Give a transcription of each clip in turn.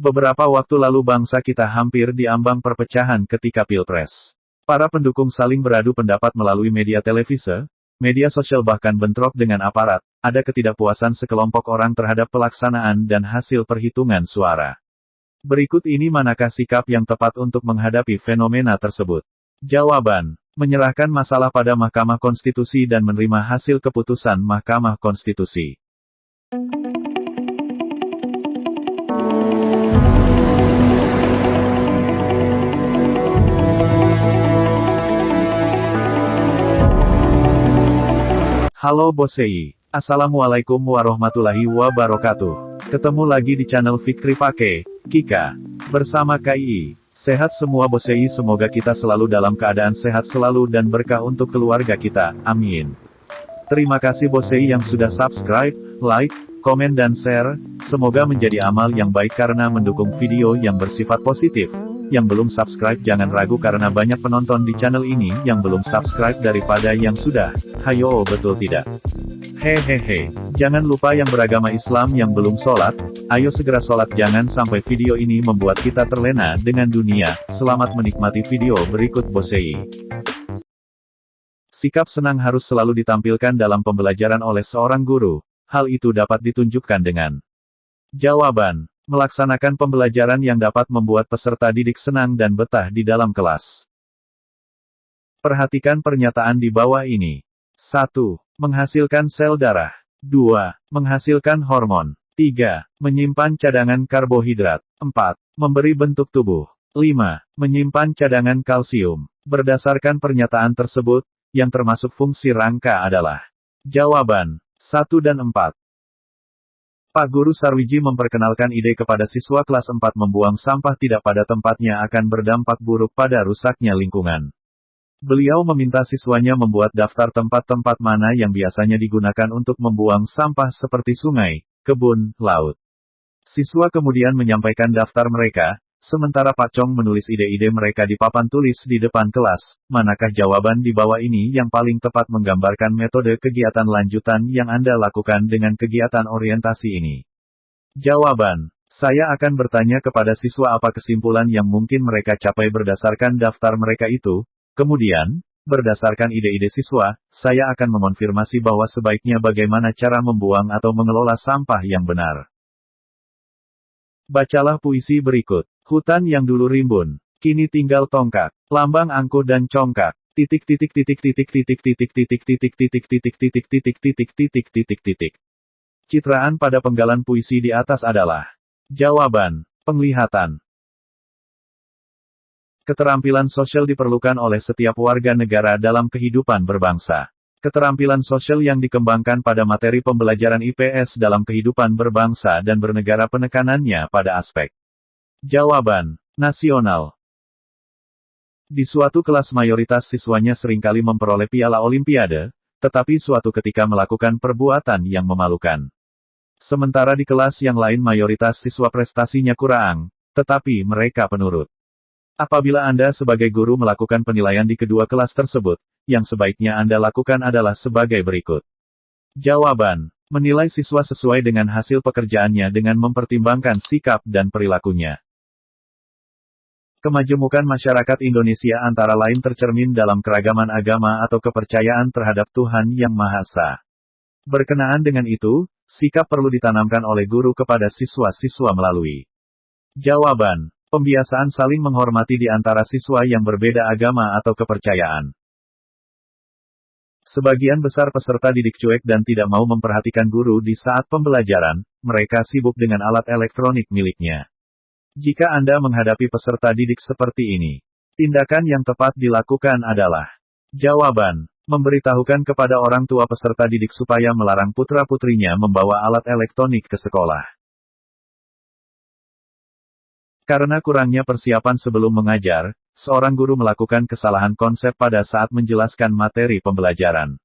Beberapa waktu lalu bangsa kita hampir diambang perpecahan ketika Pilpres. Para pendukung saling beradu pendapat melalui media televisi, media sosial bahkan bentrok dengan aparat. Ada ketidakpuasan sekelompok orang terhadap pelaksanaan dan hasil perhitungan suara. Berikut ini manakah sikap yang tepat untuk menghadapi fenomena tersebut? Jawaban: menyerahkan masalah pada Mahkamah Konstitusi dan menerima hasil keputusan Mahkamah Konstitusi. Halo Bosei, Assalamualaikum warahmatullahi wabarakatuh. Ketemu lagi di channel Fikri Pake, Kika. Bersama KII. Sehat semua Bosei, semoga kita selalu dalam keadaan sehat selalu dan berkah untuk keluarga kita, amin. Terima kasih Bosei yang sudah subscribe, like, komen dan share, semoga menjadi amal yang baik karena mendukung video yang bersifat positif. Yang belum subscribe jangan ragu karena banyak penonton di channel ini yang belum subscribe daripada yang sudah. Hayo betul tidak? Hehehe, jangan lupa yang beragama Islam yang belum sholat, ayo segera sholat jangan sampai video ini membuat kita terlena dengan dunia. Selamat menikmati video berikut Bosei. Sikap senang harus selalu ditampilkan dalam pembelajaran oleh seorang guru, hal itu dapat ditunjukkan dengan jawaban. Melaksanakan pembelajaran yang dapat membuat peserta didik senang dan betah di dalam kelas. Perhatikan pernyataan di bawah ini. 1. Menghasilkan sel darah. 2. Menghasilkan hormon. 3. Menyimpan cadangan karbohidrat. 4. Memberi bentuk tubuh. 5. Menyimpan cadangan kalsium. Berdasarkan pernyataan tersebut, yang termasuk fungsi rangka adalah jawaban 1 dan 4. Pak Guru Sarwiji memperkenalkan ide kepada siswa kelas 4 membuang sampah tidak pada tempatnya akan berdampak buruk pada rusaknya lingkungan. Beliau meminta siswanya membuat daftar tempat-tempat mana yang biasanya digunakan untuk membuang sampah seperti sungai, kebun, laut. Siswa kemudian menyampaikan daftar mereka, sementara Pak Chong menulis ide-ide mereka di papan tulis di depan kelas. Manakah jawaban di bawah ini yang paling tepat menggambarkan metode kegiatan lanjutan yang Anda lakukan dengan kegiatan orientasi ini? Jawaban: saya akan bertanya kepada siswa apa kesimpulan yang mungkin mereka capai berdasarkan daftar mereka itu. Kemudian, berdasarkan ide-ide siswa, saya akan mengonfirmasi bahwa sebaiknya bagaimana cara membuang atau mengelola sampah yang benar. Bacalah puisi berikut. Hutan yang dulu rimbun, kini tinggal tongkat, lambang angkuh dan congkak. Titik titik titik titik titik titik titik titik titik titik titik titik titik titik titik titik. Citraan pada penggalan puisi di atas adalah jawaban penglihatan. Keterampilan sosial diperlukan oleh setiap warga negara dalam kehidupan berbangsa. Keterampilan sosial yang dikembangkan pada materi pembelajaran IPS dalam kehidupan berbangsa dan bernegara penekanannya pada aspek jawaban nasional. Di suatu kelas mayoritas siswanya seringkali memperoleh piala olimpiade, tetapi suatu ketika melakukan perbuatan yang memalukan. Sementara di kelas yang lain mayoritas siswa prestasinya kurang, tetapi mereka penurut. Apabila Anda sebagai guru melakukan penilaian di kedua kelas tersebut, yang sebaiknya Anda lakukan adalah sebagai berikut. Jawaban: menilai siswa sesuai dengan hasil pekerjaannya dengan mempertimbangkan sikap dan perilakunya. Kemajemukan masyarakat Indonesia antara lain tercermin dalam keragaman agama atau kepercayaan terhadap Tuhan Yang Maha Esa. Berkenaan dengan itu, sikap perlu ditanamkan oleh guru kepada siswa-siswa melalui jawaban: pembiasaan saling menghormati di antara siswa yang berbeda agama atau kepercayaan. Sebagian besar peserta didik cuek dan tidak mau memperhatikan guru di saat pembelajaran, mereka sibuk dengan alat elektronik miliknya. Jika Anda menghadapi peserta didik seperti ini, tindakan yang tepat dilakukan adalah jawaban: memberitahukan kepada orang tua peserta didik supaya melarang putra-putrinya membawa alat elektronik ke sekolah. Karena kurangnya persiapan sebelum mengajar, seorang guru melakukan kesalahan konsep pada saat menjelaskan materi pembelajaran.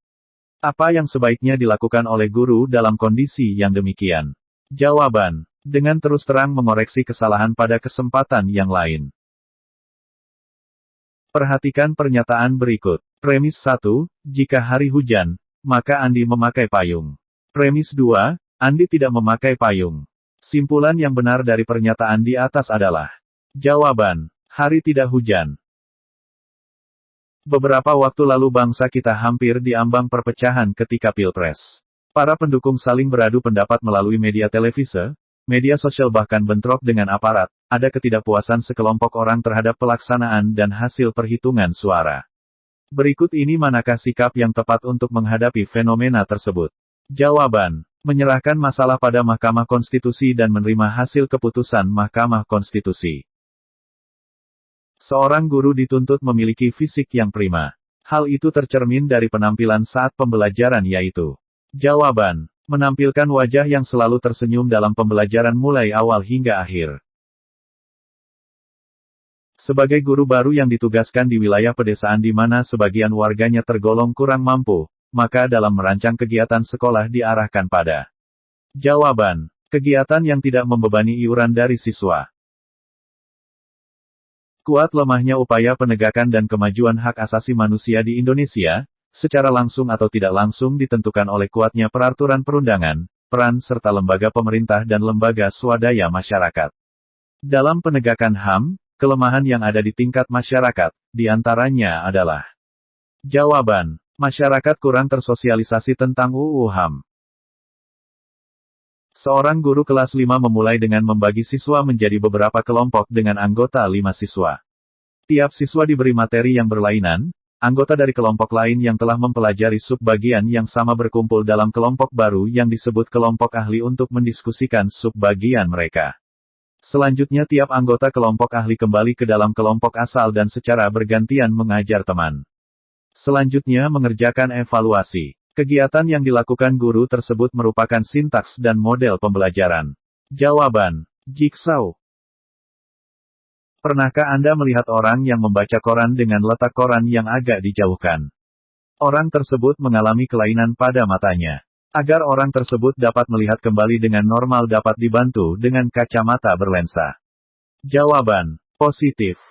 Apa yang sebaiknya dilakukan oleh guru dalam kondisi yang demikian? Jawaban: dengan terus terang mengoreksi kesalahan pada kesempatan yang lain. Perhatikan pernyataan berikut. Premis 1, jika hari hujan, maka Andi memakai payung. Premis 2, Andi tidak memakai payung. Simpulan yang benar dari pernyataan di atas adalah jawaban. Hari tidak hujan. Beberapa waktu lalu bangsa kita hampir diambang perpecahan ketika Pilpres. Para pendukung saling beradu pendapat melalui media televisi, media sosial bahkan bentrok dengan aparat. Ada ketidakpuasan sekelompok orang terhadap pelaksanaan dan hasil perhitungan suara. Berikut ini manakah sikap yang tepat untuk menghadapi fenomena tersebut? Jawaban. Menyerahkan masalah pada Mahkamah Konstitusi dan menerima hasil keputusan Mahkamah Konstitusi. Seorang guru dituntut memiliki fisik yang prima. Hal itu tercermin dari penampilan saat pembelajaran yaitu. Jawaban. Menampilkan wajah yang selalu tersenyum dalam pembelajaran mulai awal hingga akhir. Sebagai guru baru yang ditugaskan di wilayah pedesaan di mana sebagian warganya tergolong kurang mampu, maka dalam merancang kegiatan sekolah diarahkan pada jawaban, kegiatan yang tidak membebani iuran dari siswa. Kuat lemahnya upaya penegakan dan kemajuan hak asasi manusia di Indonesia, secara langsung atau tidak langsung ditentukan oleh kuatnya peraturan perundangan, peran serta lembaga pemerintah dan lembaga swadaya masyarakat. Dalam penegakan HAM, kelemahan yang ada di tingkat masyarakat, diantaranya adalah jawaban. Masyarakat kurang tersosialisasi tentang UU HAM. Seorang guru kelas 5 memulai dengan membagi siswa menjadi beberapa kelompok dengan anggota 5 siswa. Tiap siswa diberi materi yang berlainan, anggota dari kelompok lain yang telah mempelajari subbagian yang sama berkumpul dalam kelompok baru yang disebut kelompok ahli untuk mendiskusikan subbagian mereka. Selanjutnya tiap anggota kelompok ahli kembali ke dalam kelompok asal dan secara bergantian mengajar teman. Selanjutnya mengerjakan evaluasi. Kegiatan yang dilakukan guru tersebut merupakan sintaks dan model pembelajaran. Jawaban. Jigsaw. Pernahkah Anda melihat orang yang membaca koran dengan letak koran yang agak dijauhkan? Orang tersebut mengalami kelainan pada matanya. Agar orang tersebut dapat melihat kembali dengan normal dapat dibantu dengan kacamata berlensa. Jawaban. Positif.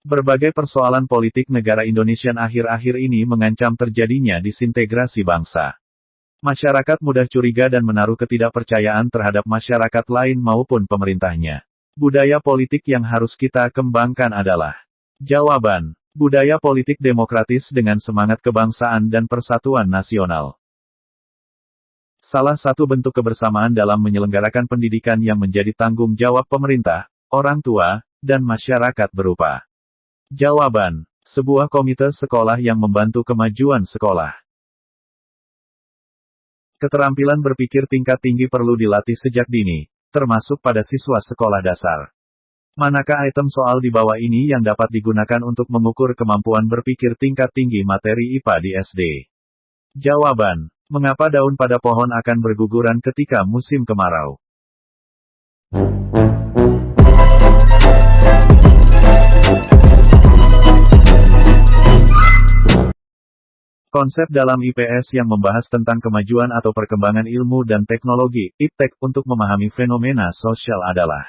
Berbagai persoalan politik negara Indonesia akhir-akhir ini mengancam terjadinya disintegrasi bangsa. Masyarakat mudah curiga dan menaruh ketidakpercayaan terhadap masyarakat lain maupun pemerintahnya. Budaya politik yang harus kita kembangkan adalah jawaban. Budaya politik demokratis dengan semangat kebangsaan dan persatuan nasional. Salah satu bentuk kebersamaan dalam menyelenggarakan pendidikan yang menjadi tanggung jawab pemerintah, orang tua, dan masyarakat berupa jawaban. Sebuah komite sekolah yang membantu kemajuan sekolah. Keterampilan berpikir tingkat tinggi perlu dilatih sejak dini, termasuk pada siswa sekolah dasar. Manakah item soal di bawah ini yang dapat digunakan untuk mengukur kemampuan berpikir tingkat tinggi materi IPA di SD? Jawaban. Mengapa daun pada pohon akan berguguran ketika musim kemarau? Konsep dalam IPS yang membahas tentang kemajuan atau perkembangan ilmu dan teknologi, IPTEK, untuk memahami fenomena sosial adalah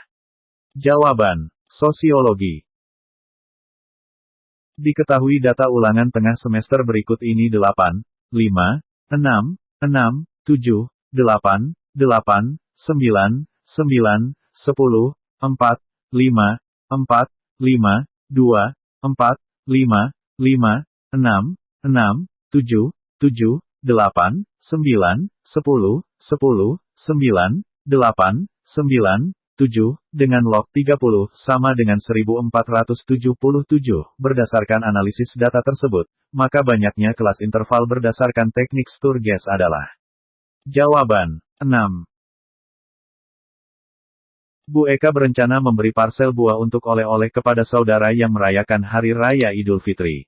jawaban. Sosiologi. Diketahui data ulangan tengah semester berikut ini 8, 5, 6, 6, 7, 8, 8, 9, 9, 10, 4, 5, 4, 5, 2, 4, 5, 5, 6, 6, 7, 7, 8, 9, 10, 10, 9, 8, 9, 7, dengan log 30, sama dengan 1477. Berdasarkan analisis data tersebut, maka banyaknya kelas interval berdasarkan teknik Sturges adalah jawaban. 6. Bu Eka berencana memberi parsel buah untuk oleh-oleh kepada saudara yang merayakan Hari Raya Idul Fitri.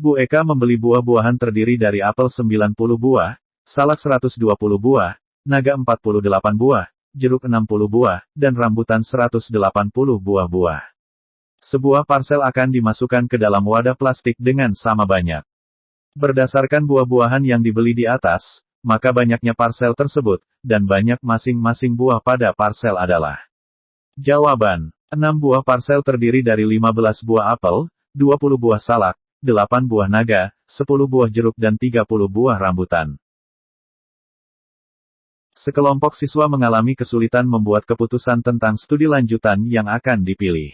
Bu Eka membeli buah-buahan terdiri dari apel 90 buah, salak 120 buah, naga 48 buah, jeruk 60 buah, dan rambutan 180 buah-buah. Sebuah parsel akan dimasukkan ke dalam wadah plastik dengan sama banyak. Berdasarkan buah-buahan yang dibeli di atas, maka banyaknya parsel tersebut, dan banyak masing-masing buah pada parsel adalah jawaban. 6 buah parsel terdiri dari 15 buah apel, 20 buah salak, 8 buah naga, 10 buah jeruk dan 30 buah rambutan. Sekelompok siswa mengalami kesulitan membuat keputusan tentang studi lanjutan yang akan dipilih.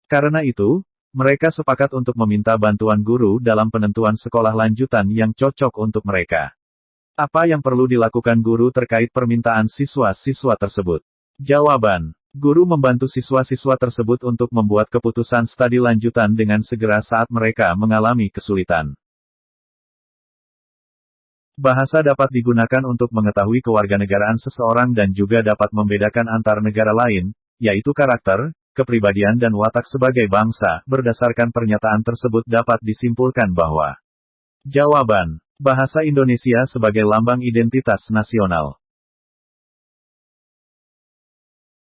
Karena itu, mereka sepakat untuk meminta bantuan guru dalam penentuan sekolah lanjutan yang cocok untuk mereka. Apa yang perlu dilakukan guru terkait permintaan siswa-siswa tersebut? Jawaban. Guru membantu siswa-siswa tersebut untuk membuat keputusan studi lanjutan dengan segera saat mereka mengalami kesulitan. Bahasa dapat digunakan untuk mengetahui kewarganegaraan seseorang dan juga dapat membedakan antar negara lain, yaitu karakter, kepribadian dan watak sebagai bangsa. Berdasarkan pernyataan tersebut dapat disimpulkan bahwa jawaban, bahasa Indonesia sebagai lambang identitas nasional.